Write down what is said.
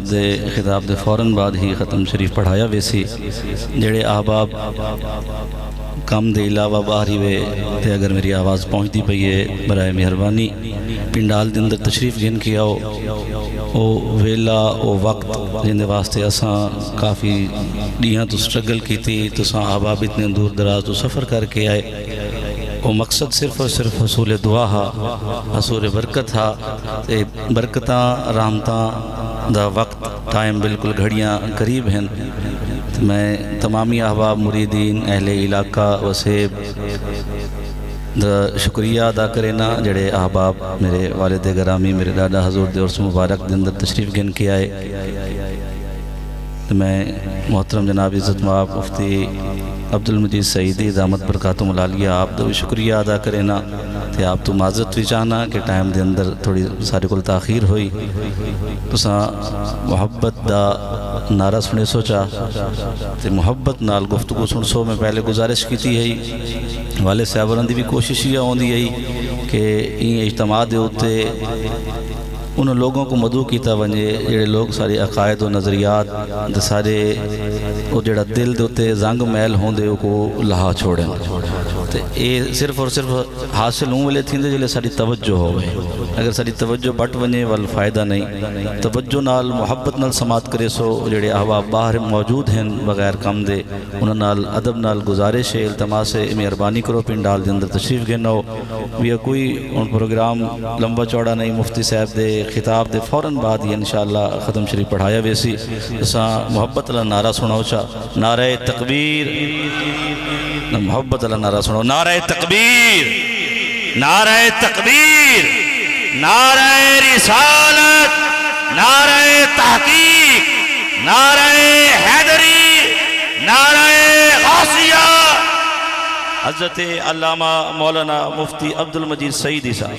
دے خطاب دے فوراً بعد ہی ختم شریف پڑھایا ویسی جڑے احباب کم دے علاوہ باہری وے تے اگر میری آواز پہنچتی پئی ہے برائے مہربانی پنڈال دے اندر تشریف گن کے آؤ او ویلا او وقت جن دے واسطے اساں کافی ڈیاں تو سٹرگل کی تھی تو احباب اتنے دور دراز تو سفر کر کے آئے وہ مقصد صرف اور صرف حصول دعا ہا حصول برکت ہا تے برکتاں رحمتاں دا وقت ٹائم بالکل گھڑیاں قریب ہیں میں تمامی احباب مریدین اہل علاقہ وسیب دا شکریہ ادا کرینا جڑے احباب میرے والد گرامی میرے دادا حضور دے عرس مبارک دے اندر تشریف گن کے آئے میں محترم جناب عزت مآب مفتی عبدالمجید سعیدی دامت برکاتہم العالیہ آپ دا بھی شکریہ ادا کرینا تے آپ تو معذرت بھی چاہنا کہ ٹائم دے اندر تھوڑی سارے کل تاخیر ہوئی تساں محبت دا نعرہ سنے سوچا تے محبت نال گفتگو سن سو میں پہلے گزارش کی تھی ہے والے صاحبان دی بھی کوشش یہ ہوندی ہے کہ این اجتماع دے ہوتے ان لوگوں کو مدعو کیتا ونجے جڑے لوگ سارے عقائد و نظریات دے سارے وہ جڑا دل دے ہوتے زنگ میل ہوندے کو لہا چھوڑیں تے اے صرف اور صرف حاصل ہوں والے تھیندے جلے ساری توجہ ہوئے اگر ساری توجہ بٹ ونجے وال فائدہ نہیں توجہ نال محبت نال سماعت کرے سو جڑے احباب باہر موجود ہیں بغیر کم دے انہاں نال ادب نال گزارش ہے التماس ہے مہربانی کرو پنڈال دے اندر تشریف گنو بھی کوئی ان پروگرام لمبا چوڑا نہیں مفتی صاحب دے خطاب دے فوراً بعد یہ انشاءاللہ ختم شریف پڑھایا ویسی اساں محبت اللہ نعرہ سناو چا نعرہ تکبیر محبت اللہ نعرہ سناو نعرہ تکبیر نعرہ تکبیر نعرہ رسالت نعرہ تحقیق نعرہ حیدری نعرہ غوثیہ حضرت علامہ مولانا مفتی عبدالمجید سعیدی صاحب